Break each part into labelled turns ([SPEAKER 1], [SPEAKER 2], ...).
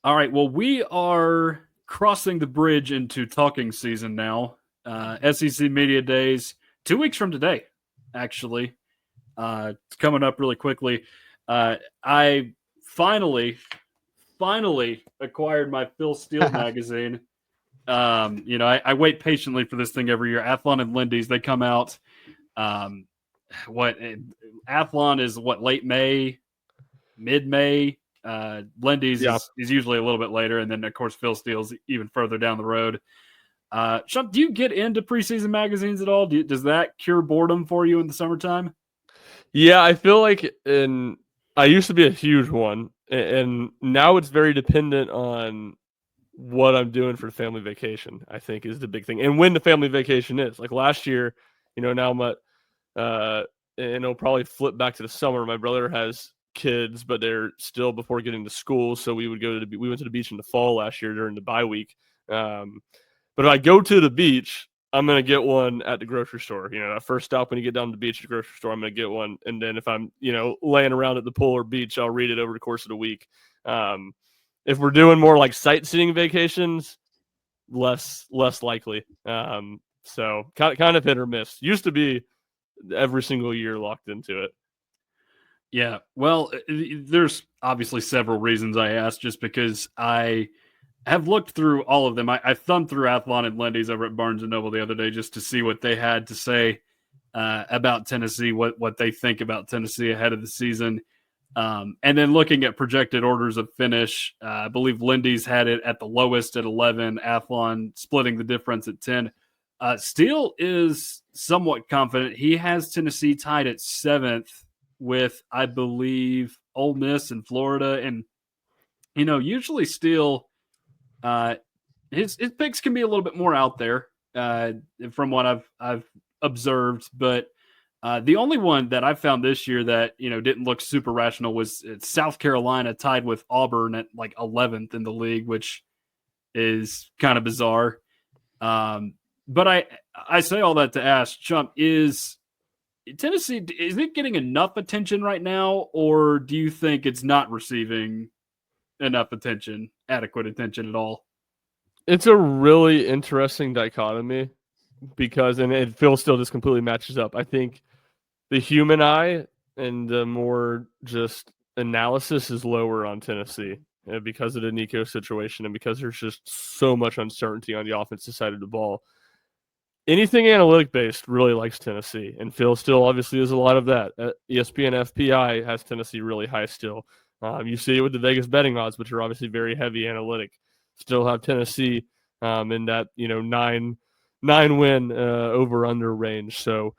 [SPEAKER 1] All right. Well, we are crossing the bridge into talking season now. SEC Media Days, 2 weeks from today, actually. It's coming up really quickly. I finally acquired my Phil Steele magazine. I wait patiently for this thing every year. Athlon and Lindy's, they come out. Um, what Athlon is what, late May, mid May. Lindy's
[SPEAKER 2] Yeah.
[SPEAKER 1] is usually a little bit later, and then of course Phil Steele's even further down the road. Shump, do you get into preseason magazines at all? Does that cure boredom for you in the summertime?
[SPEAKER 2] Yeah, I feel like I used to be a huge one, and now it's very dependent on what I'm doing for family vacation, I think is the big thing. And when the family vacation is. Like last year, now I'm at and it'll probably flip back to the summer. My brother has kids, but they're still before getting to school, so we went to the beach in the fall last year during the bye week. But if I go to the beach, I'm gonna get one at the grocery store. That first stop when you get down to the beach at the grocery store, I'm gonna get one. And then if I'm, laying around at the pool or beach, I'll read it over the course of the week. If we're doing more like sightseeing vacations, less likely. So kind of hit or miss. Used to be every single year locked into it.
[SPEAKER 1] Yeah, well, there's obviously several reasons I asked, just because I have looked through all of them. I thumbed through Athlon and Lindy's over at Barnes and Noble the other day just to see what they had to say about Tennessee, what they think about Tennessee ahead of the season. And then looking at projected orders of finish, I believe Lindy's had it at the lowest at 11, Athlon splitting the difference at 10. Steele is somewhat confident. He has Tennessee tied at 7th with, I believe, Ole Miss and Florida. And, usually Steele, his picks can be a little bit more out there from what I've observed. But the only one that I found this year that didn't look super rational was South Carolina tied with Auburn at like 11th in the league, which is kind of bizarre. But I say all that to ask, Chump, is Tennessee, is it getting enough attention right now, or do you think it's not receiving enough attention, adequate attention at all?
[SPEAKER 2] It's a really interesting dichotomy because, and it feels still just completely matches up. I think the human eye and the more just analysis is lower on Tennessee because of the Nico situation and because there's just so much uncertainty on the offensive side of the ball. Anything analytic based really likes Tennessee, and Phil still obviously is a lot of that. ESPN FPI has Tennessee really high still. You see it with the Vegas betting odds, which are obviously very heavy analytic. Still have Tennessee in that nine win over under range. So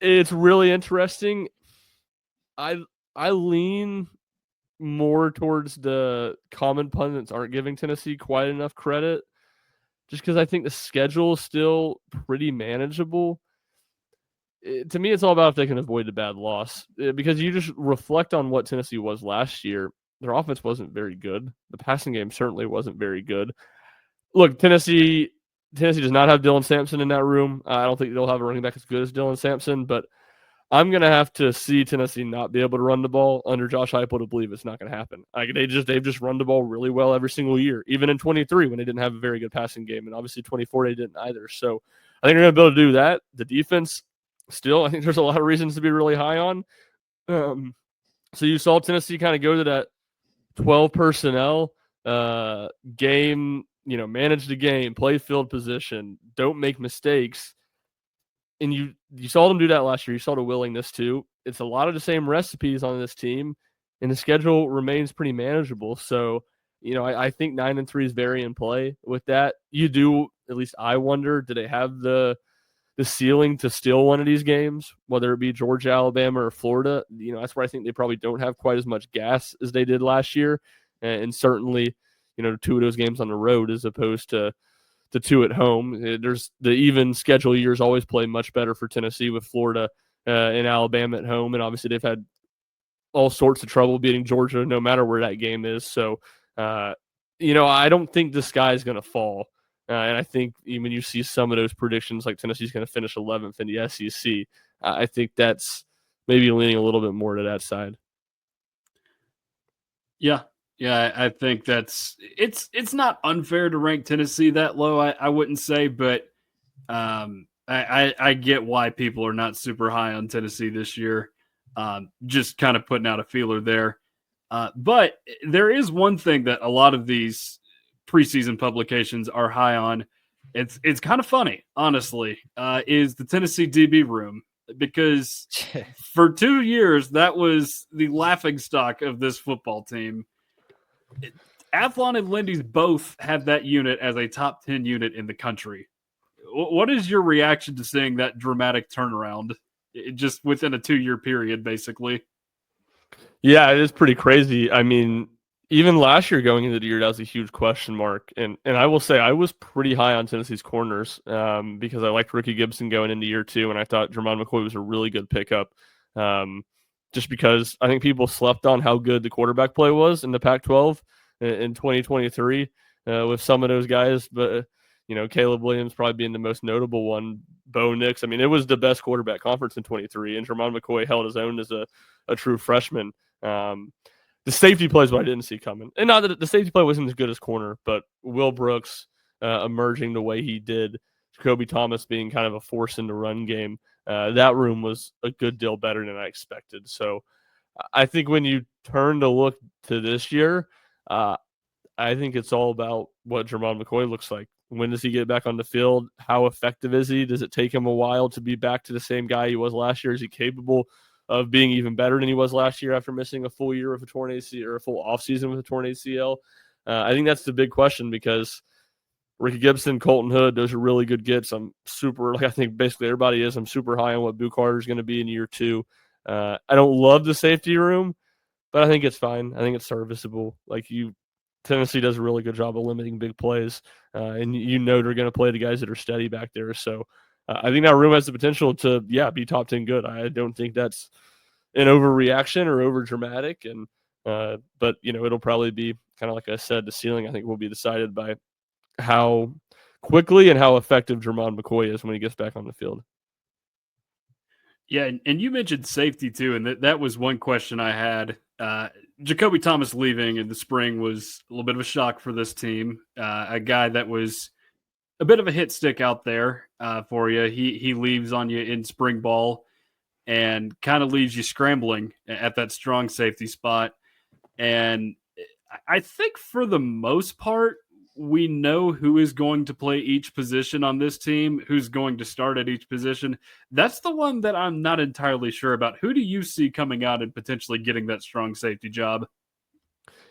[SPEAKER 2] it's really interesting. I lean more towards the common pundits aren't giving Tennessee quite enough credit, just because I think the schedule is still pretty manageable. To me, it's all about if they can avoid the bad loss, because you just reflect on what Tennessee was last year. Their offense wasn't very good. The passing game certainly wasn't very good. Look, Tennessee does not have Dylan Sampson in that room. I don't think they'll have a running back as good as Dylan Sampson, but I'm gonna have to see Tennessee not be able to run the ball under Josh Heupel to believe it's not gonna happen. Like they've just run the ball really well every single year, even in 23 when they didn't have a very good passing game, and obviously 24 they didn't either. So I think they're gonna be able to do that. The defense, still, I think there's a lot of reasons to be really high on. So you saw Tennessee kind of go to that 12 personnel game, manage the game, play field position, don't make mistakes. And you saw them do that last year. You saw the willingness to. It's a lot of the same recipes on this team, and the schedule remains pretty manageable. So, I think 9-3 is very in play with that. You do, at least I wonder, do they have the ceiling to steal one of these games, whether it be Georgia, Alabama, or Florida? That's where I think they probably don't have quite as much gas as they did last year, and certainly, 2 of those games on the road as opposed to the 2 at home. There's the even schedule years always play much better for Tennessee with Florida and Alabama at home, and obviously they've had all sorts of trouble beating Georgia no matter where that game is. So, I don't think the sky is going to fall. And I think even you see some of those predictions, like Tennessee's going to finish 11th in the SEC, I think that's maybe leaning a little bit more to that side.
[SPEAKER 1] Yeah, Yeah, I think it's not unfair to rank Tennessee that low. I wouldn't say, but I get why people are not super high on Tennessee this year. Just kind of putting out a feeler there. But there is one thing that a lot of these preseason publications are high on. It's kind of funny, honestly, is the Tennessee DB room, because for 2 years that was the laughing stock of this football team. Athlon and Lindy's both have that unit as a top 10 unit in the country. What is your reaction to seeing that dramatic turnaround just within a 2 year period, basically?
[SPEAKER 2] Yeah, it is pretty crazy. I mean, even last year going into the year, that was a huge question mark. And I will say I was pretty high on Tennessee's corners because I liked Ricky Gibson going into year two, and I thought Jermon McCoy was a really good pickup. Just because I think people slept on how good the quarterback play was in the Pac-12 in 2023 with some of those guys. But, Caleb Williams probably being the most notable one, Bo Nix. I mean, it was the best quarterback conference in 23, and Jermon McCoy held his own as a true freshman. The safety play is what I didn't see coming. And not that the safety play wasn't as good as corner, but Will Brooks emerging the way he did, Jacoby Thomas being kind of a force in the run game, that room was a good deal better than I expected. So I think when you turn to look to this year, I think it's all about what Jermon McCoy looks like. When does he get back on the field? How effective is he? Does it take him a while to be back to the same guy he was last year? Is he capable of being even better than he was last year after missing a full year of a torn ACL or a full offseason with a torn ACL? I think that's the big question, because Ricky Gibson, Colton Hood, those are really good gets. I'm super, I think basically everybody is. I'm super high on what Boo Carter is going to be in year two. I don't love the safety room, but I think it's fine. I think it's serviceable. Tennessee does a really good job of limiting big plays, and they're going to play the guys that are steady back there. So I think that room has the potential to, be top 10 good. I don't think that's an overreaction or over dramatic. And but it'll probably be kind of like I said, the ceiling I think will be decided by how quickly and how effective Jermon McCoy is when he gets back on the field.
[SPEAKER 1] Yeah, and you mentioned safety too, and that was one question I had. Jacoby Thomas leaving in the spring was a little bit of a shock for this team. A guy that was a bit of a hit stick out there for you. He leaves on you in spring ball and kind of leaves you scrambling at that strong safety spot. And I think for the most part, we know who is going to play each position on this team, who's going to start at each position. That's the one that I'm not entirely sure about. Who do you see coming out and potentially getting that strong safety job?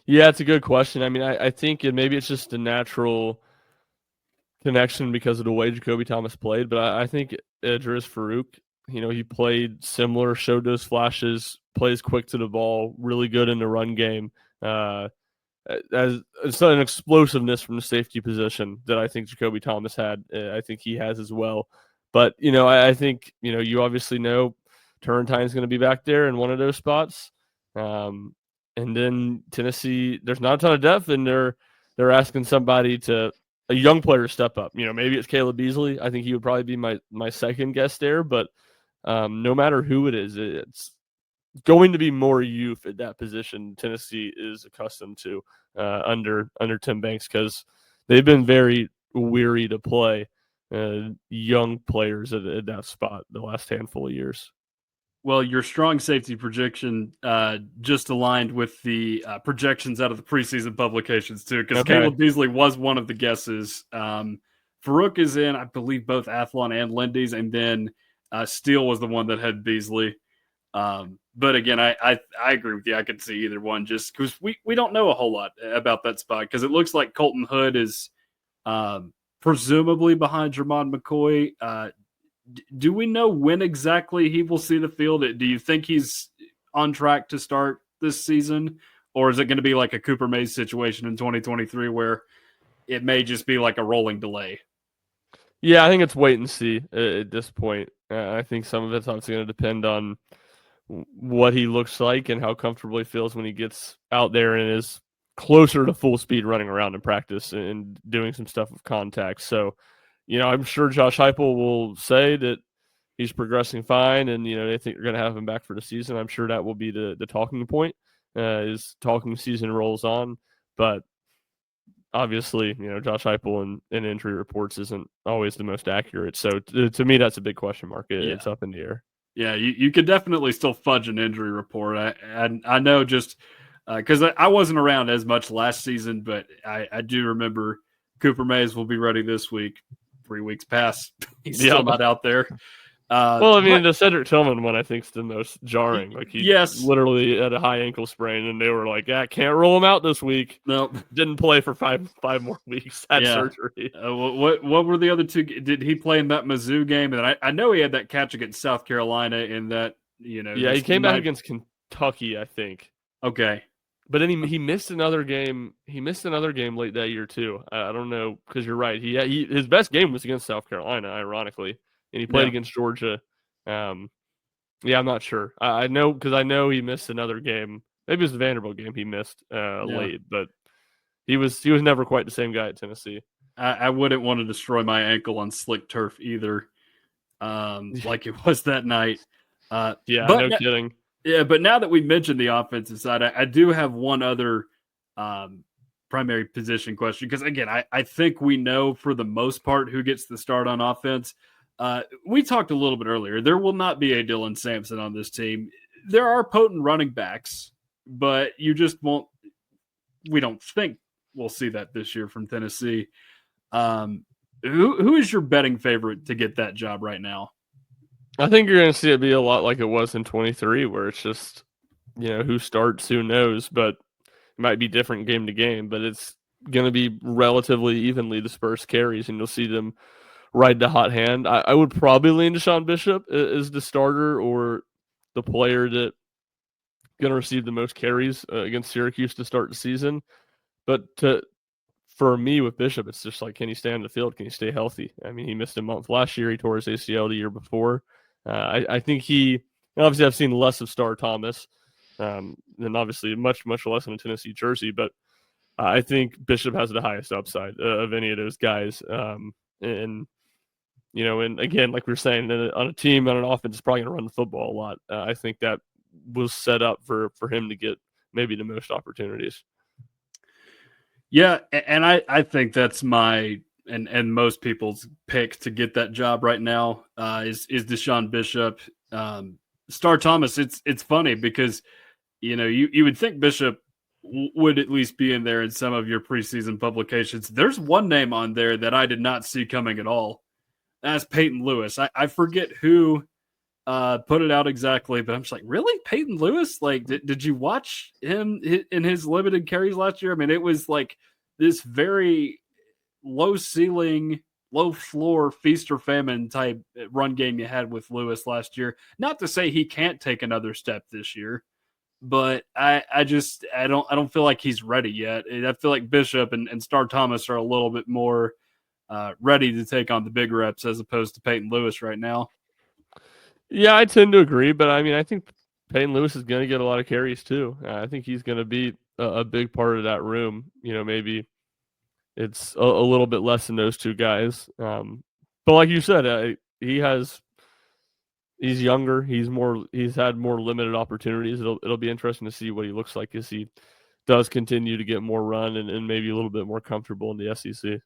[SPEAKER 2] Yeah, it's a good question. I mean, I think maybe it's just a natural connection because of the way Jacoby Thomas played, but I think Idris Farouk, he played similar, showed those flashes, plays quick to the ball, really good in the run game. As it's an explosiveness from the safety position that I think Jacoby Thomas had. I think he has as well. But I think you obviously know Turrentine's going to be back there in one of those spots. And then Tennessee, there's not a ton of depth, and they're asking somebody a young player to step up. Maybe it's Caleb Beasley. I think he would probably be my second guess there. But no matter who it is, it's going to be more youth at that position Tennessee is accustomed to under Tim Banks, because they've been very weary to play young players at that spot the last handful of years.
[SPEAKER 1] Well, your strong safety projection just aligned with the projections out of the preseason publications too, because
[SPEAKER 2] Okay.
[SPEAKER 1] Caleb Beasley was one of the guesses. Farouk is in, I believe, both Athlon and Lindy's, and then Steele was the one that had Beasley. But again, I agree with you. I could see either one, just because we don't know a whole lot about that spot, because it looks like Colton Hood is presumably behind Jermon McCoy. Do we know when exactly he will see the field? Do you think he's on track to start this season, or is it going to be like a Cooper Mays situation in 2023 where it may just be like a rolling delay?
[SPEAKER 2] Yeah, I think it's wait and see at this point. I think some of it's obviously going to depend on what he looks like and how comfortable he feels when he gets out there and is closer to full speed running around in practice and doing some stuff with contact. So, I'm sure Josh Heupel will say that he's progressing fine, and they think they're going to have him back for the season. I'm sure that will be the talking point. as talking season rolls on. But obviously, Josh Heupel and injury reports isn't always the most accurate. So to me, that's a big question mark. It's up in the air.
[SPEAKER 1] Yeah, you could definitely still fudge an injury report. I know just because I wasn't around as much last season, but I do remember Cooper Mays will be ready this week. 3 weeks past, he's still not out there.
[SPEAKER 2] Well, I mean, the Cedric Tillman one I think is the most jarring. Like he
[SPEAKER 1] yes,
[SPEAKER 2] literally had a high ankle sprain, and they were like, "Yeah, can't roll him out this week."
[SPEAKER 1] Nope.
[SPEAKER 2] Didn't play for five more weeks. Had surgery.
[SPEAKER 1] What were the other two? Did he play in that Mizzou game? And I know he had that catch against South Carolina in that.
[SPEAKER 2] Yeah, he came back against Kentucky, I think.
[SPEAKER 1] Okay.
[SPEAKER 2] But then he missed another game. He missed another game late that year too. I don't know, because you're right. His best game was against South Carolina, ironically, and he played against Georgia. I'm not sure. I know, because I know he missed another game. Maybe it was the Vanderbilt game he missed late, but he was never quite the same guy at Tennessee.
[SPEAKER 1] I wouldn't want to destroy my ankle on slick turf either, like it was that night.
[SPEAKER 2] No kidding.
[SPEAKER 1] Yeah, but now that we mentioned the offensive side, I do have one other primary position question, because, again, I think we know for the most part who gets the start on offense. We talked a little bit earlier. There will not be a Dylan Sampson on this team. There are potent running backs, but you just won't – we don't think we'll see that this year from Tennessee. Who is your betting favorite to get that job right now?
[SPEAKER 2] I think you're going to see it be a lot like it was in 23, where it's just, who starts, who knows, but it might be different game to game, but it's going to be relatively evenly dispersed carries, and you'll see them ride the hot hand. I would probably lean to Sean Bishop as the starter, or the player that going to receive the most carries against Syracuse to start the season. But for me with Bishop, it's just like, can he stay on the field? Can he stay healthy? I mean, he missed a month last year. He tore his ACL the year before. I think obviously I've seen less of Star Thomas, and obviously much, much less in a Tennessee jersey, but I think Bishop has the highest upside of any of those guys. And again, like we were saying, on a team, on an offense, is probably going to run the football a lot. I think that was set up for him to get maybe the most opportunities.
[SPEAKER 1] Yeah, and I think that's my and most people's pick to get that job right now is Deshaun Bishop. Star Thomas, it's funny because you would think Bishop would at least be in there in some of your preseason publications. There's one name on there that I did not see coming at all. That's Peyton Lewis. I forget who put it out exactly, but I'm just like, really? Peyton Lewis? Like, did you watch him in his limited carries last year? I mean, it was like this very low ceiling, low floor, feast or famine type run game you had with Lewis last year. Not to say he can't take another step this year, but I don't feel like he's ready yet. I feel like Bishop and Star Thomas are a little bit more ready to take on the big reps as opposed to Peyton Lewis right now.
[SPEAKER 2] Yeah, I tend to agree, but I mean, I think Peyton Lewis is going to get a lot of carries too. I think he's going to be a big part of that room. Maybe it's a little bit less than those two guys. But like you said, he's younger. He's had more limited opportunities. It'll be interesting to see what he looks like as he does continue to get more run and maybe a little bit more comfortable in the SEC.